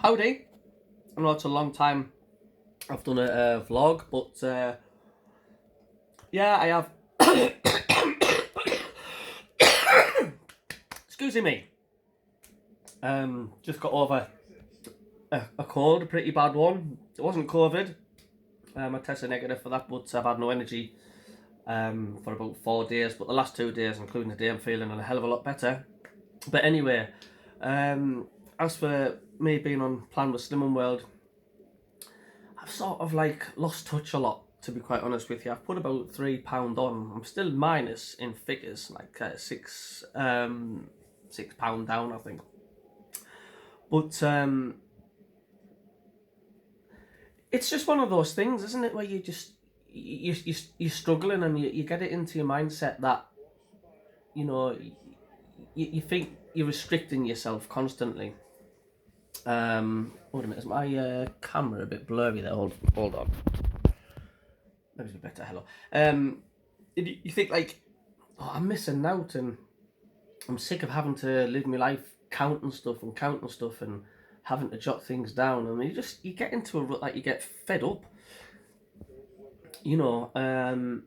Howdy! I know it's a long time I've done a vlog, but yeah, I have. Excuse me. Just got over a cold, a pretty bad one. It wasn't COVID. I tested negative for that, but I've had no energy for about 4 days. But the last 2 days, including today, I'm feeling a hell of a lot better. But anyway, as for me being on plan with Slimming World, I've sort of like lost touch a lot, to be quite honest with you. I've put about £3 on. I'm still minus in figures, like £6 down, I think. But it's just one of those things, isn't it, where you're struggling and you get it into your mindset that you know you think you're restricting yourself constantly. Wait a minute, is my camera a bit blurry there? Hold on. Maybe it's a bit better. Hello. You think like, oh, I'm missing out, and I'm sick of having to live my life counting stuff and having to jot things down, and you get into a rut, like you get fed up, you know. And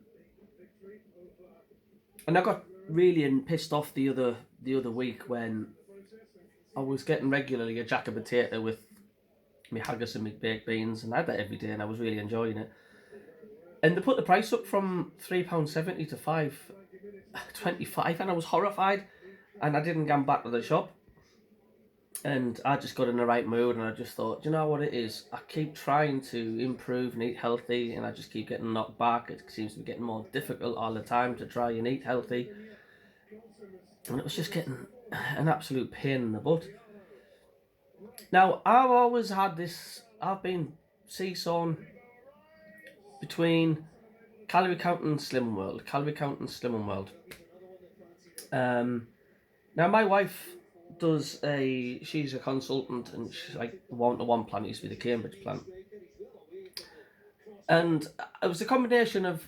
I got really pissed off the other week when I was getting regularly a jack of potato with my haggis and my baked beans, and I had that every day, and I was really enjoying it. And they put the price up from £3.70 to £5.25, and I was horrified. And I didn't go back to the shop. And I just got in the right mood, and I just thought, you know what it is? I keep trying to improve and eat healthy, and I just keep getting knocked back. It seems to be getting more difficult all the time to try and eat healthy. And it was just getting an absolute pain in the butt. Now, I've always had this, I've been seesawing between calorie counting Slimming World, calorie counting Slimming World. Now, my wife she's a consultant, and she's like the one-to-one plan. It used to be the Cambridge plan. And it was a combination of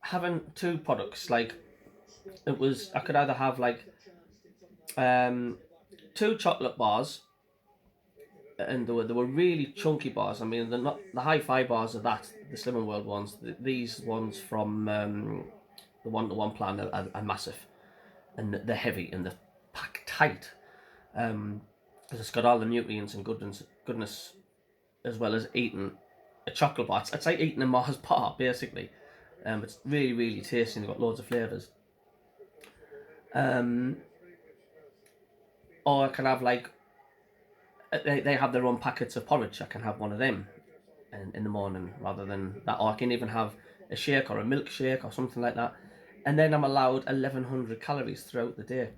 having two products. Like, I could either have like two chocolate bars, and they were really chunky bars. I mean, they're not the high-fi bars of that, the Slimming World ones. These ones from the one-to-one plan are massive, and they're heavy, and they're packed tight. Because it's got all the nutrients and goodness, as well as eating a chocolate bar. It's like eating a Mars bar, basically. It's really, really tasty, and they've got loads of flavours. Or I can have like, they have their own packets of porridge. I can have one of them in the morning rather than that. Or I can even have a shake or a milkshake or something like that. And then I'm allowed 1,100 calories throughout the day.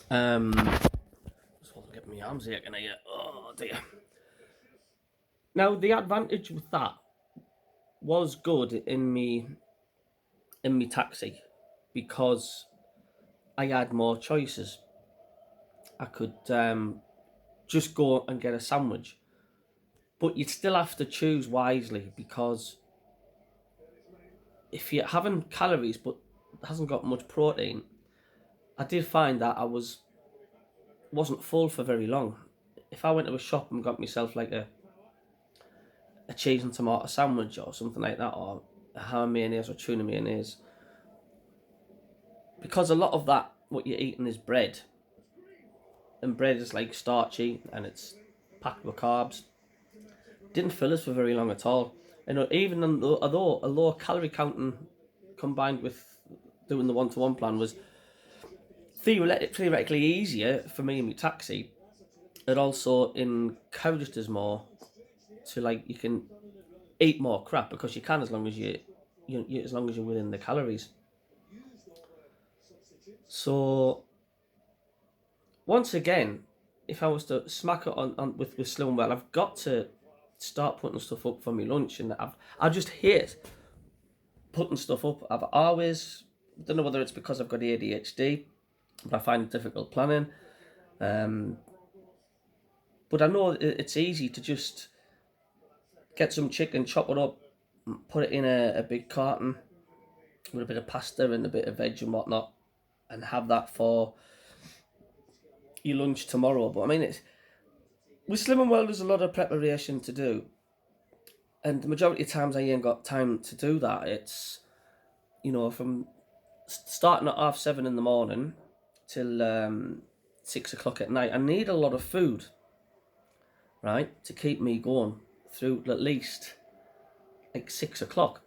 Just want to get my arms aching here. Oh dear. Now, the advantage with that was good in me taxi, because I had more choices. I could just go and get a sandwich, but you'd still have to choose wisely, because if you're having calories but it hasn't got much protein, I did find that I wasn't full for very long. If I went to a shop and got myself like a cheese and tomato sandwich or something like that, or a ham mayonnaise or tuna mayonnaise, because a lot of that, what you're eating, is bread, and bread is like starchy and it's packed with carbs, didn't fill us for very long at all. And even although a low calorie counting combined with doing the one-to-one plan was theoretically easier for me and my taxi, it also encouraged us more to, like, you can eat more crap, because you can, as long as as long as you're within the calories. So once again, if I was to smack it on with Slimming World, I've got to start putting stuff up for my lunch, and I just hate putting stuff up. I've always, don't know whether it's because I've got ADHD, but I find it difficult planning. But I know it's easy to just get some chicken, chop it up, put it in a big carton with a bit of pasta and a bit of veg and whatnot, and have that for your lunch tomorrow. But I mean, with Slimming World, there's a lot of preparation to do, and the majority of times I ain't got time to do that. It's, from starting at 7:30 in the morning till 6 o'clock at night. I need a lot of food, right, to keep me going through at least like 6 o'clock.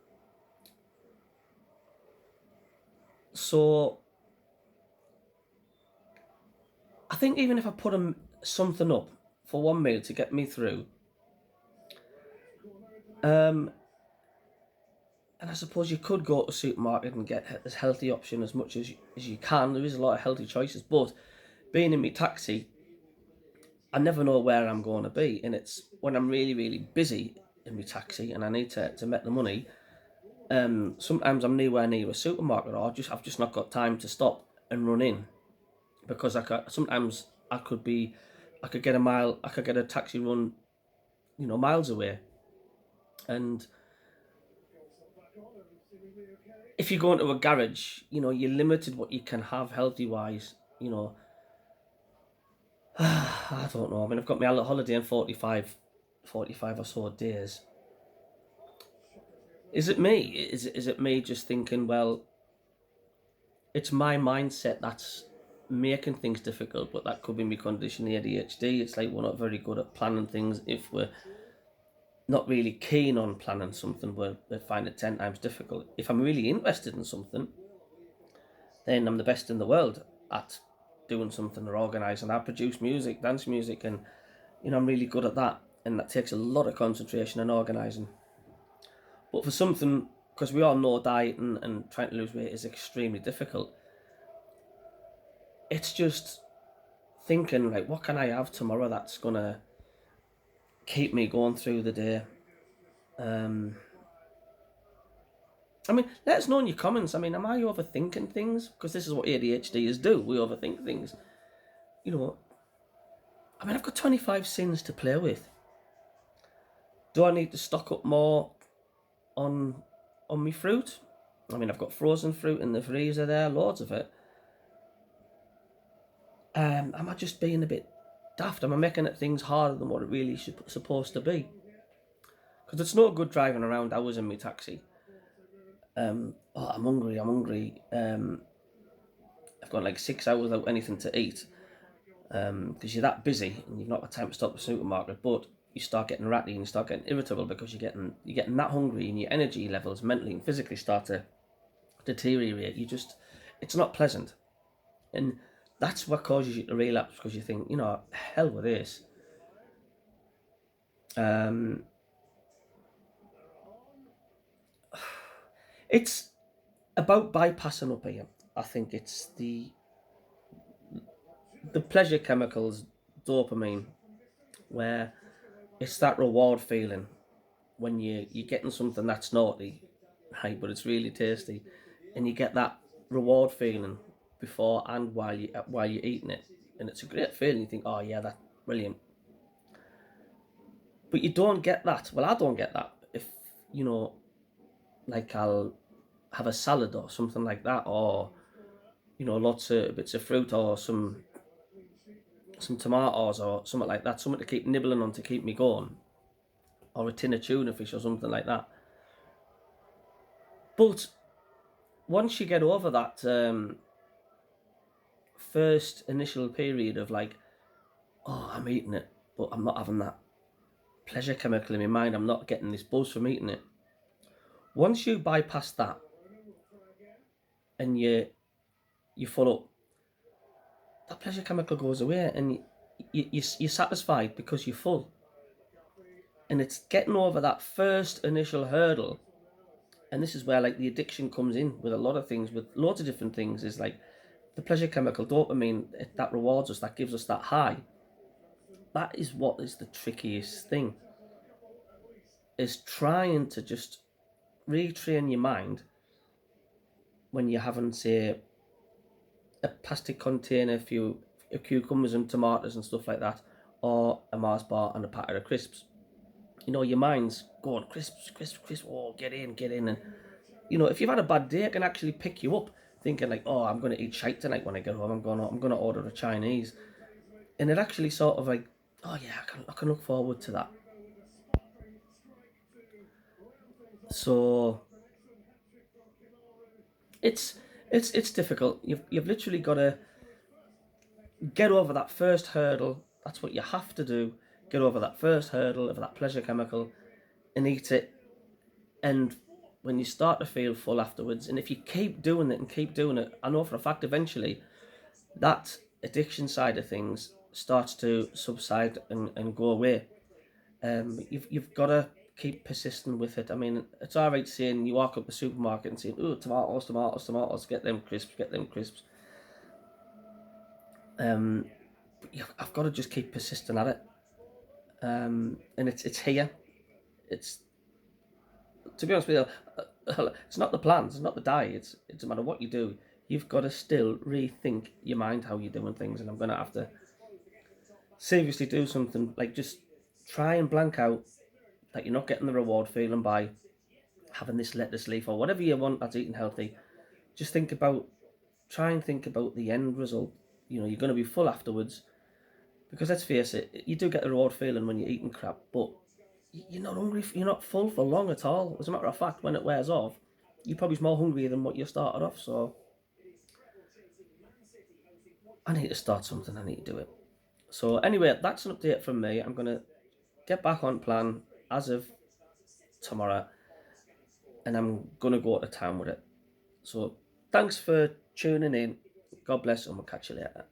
So I think even if I put something up for one meal to get me through, and I suppose you could go to a supermarket and get as healthy option as much as you can. There is a lot of healthy choices, but being in my taxi, I never know where I'm going to be, and it's when I'm really, really busy in my taxi and I need to make the money. Sometimes I'm nowhere near a supermarket, or I've just not got time to stop and run in, because sometimes I could get a taxi run, miles away, and if you go into a garage, you're limited what you can have healthy wise. I don't know. I mean, I've got my holiday in 45 or so days. Is it me? Is it me just thinking, well, it's my mindset that's making things difficult, but that could be my condition, the ADHD. It's like we're not very good at planning things. If we're not really keen on planning something, we find it 10 times difficult. If I'm really interested in something, then I'm the best in the world at doing something or organising. I produce music, dance music, and I'm really good at that, and that takes a lot of concentration and organising. But for something, because we all know dieting and trying to lose weight is extremely difficult, it's just thinking, like, what can I have tomorrow that's gonna keep me going through the day? I mean, let us know in your comments. I mean, am I overthinking things? Because this is what ADHDers do. We overthink things. I mean, I've got 25 sins to play with. Do I need to stock up more on my fruit? I mean, I've got frozen fruit in the freezer there, loads of it. Am I just being a bit daft? Am I making it things harder than what it really supposed to be? Because it's no good driving around hours in my taxi. I'm hungry. I've got like 6 hours without anything to eat. Because you're that busy and you've not got time to stop at the supermarket, but you start getting ratty and you start getting irritable because you're getting that hungry, and your energy levels mentally and physically start to deteriorate. It's not pleasant, and that's what causes you to relapse, because you think, hell with this. It's about bypassing up here. I think it's the pleasure chemicals, dopamine, where it's that reward feeling when you're getting something that's naughty, right, but it's really tasty, and you get that reward feeling before and while you're eating it, and it's a great feeling. You think, oh yeah, that's brilliant. But you don't get that. Well, I don't get that if like I'll have a salad or something like that, or lots of bits of fruit, or some tomatoes or something like that, something to keep nibbling on to keep me going, or a tin of tuna fish or something like that. But once you get over that first initial period of like, oh, I'm eating it, but I'm not having that pleasure chemical in my mind, I'm not getting this buzz from eating it. Once you bypass that and you full up, that pleasure chemical goes away, and you're satisfied because you're full. And it's getting over that first initial hurdle. And this is where like the addiction comes in with a lot of things, with loads of different things, is like the pleasure chemical dopamine that rewards us, that gives us that high. That is what is the trickiest thing, is trying to just retrain your mind when you're having, say, a plastic container, a few cucumbers and tomatoes and stuff like that, or a Mars bar and a packet of crisps. Your mind's going, crisps, oh, get in. And, if you've had a bad day, it can actually pick you up, thinking like, oh, I'm going to eat shite tonight when I get home. I'm going to order a Chinese. And it actually sort of like Oh yeah, I can look forward to that. So it's it's difficult. You've literally got to get over that first hurdle. That's what you have to do. Get over that first hurdle of that pleasure chemical and eat it. And when you start to feel full afterwards, and if you keep doing it and keep doing it, I know for a fact eventually that addiction side of things starts to subside and go away. You've got to keep persistent with it. I mean, it's all right saying you walk up the supermarket and saying, "Oh, tomatoes, tomatoes, tomatoes, get them crisps, get them crisps." Um, I've got to just keep persisting at it. And it's here. It's, to be honest with you, it's not the plans, it's not the diet. It's no matter what you do, you've got to still rethink your mind how you're doing things. And I'm gonna have to seriously do something like just try and blank out that you're not getting the reward feeling by having this lettuce leaf or whatever you want that's eating healthy. Just try and think about the end result. You know, you're going to be full afterwards because let's face it, you do get the reward feeling when you're eating crap, but you're not hungry. You're not full for long at all. As a matter of fact, when it wears off, you're probably more hungry than what you started off. So I need to start something. I need to do it. So anyway, that's an update from me. I'm gonna get back on plan as of tomorrow, and I'm gonna go to town with it. So thanks for tuning in. God bless, and we'll catch you later.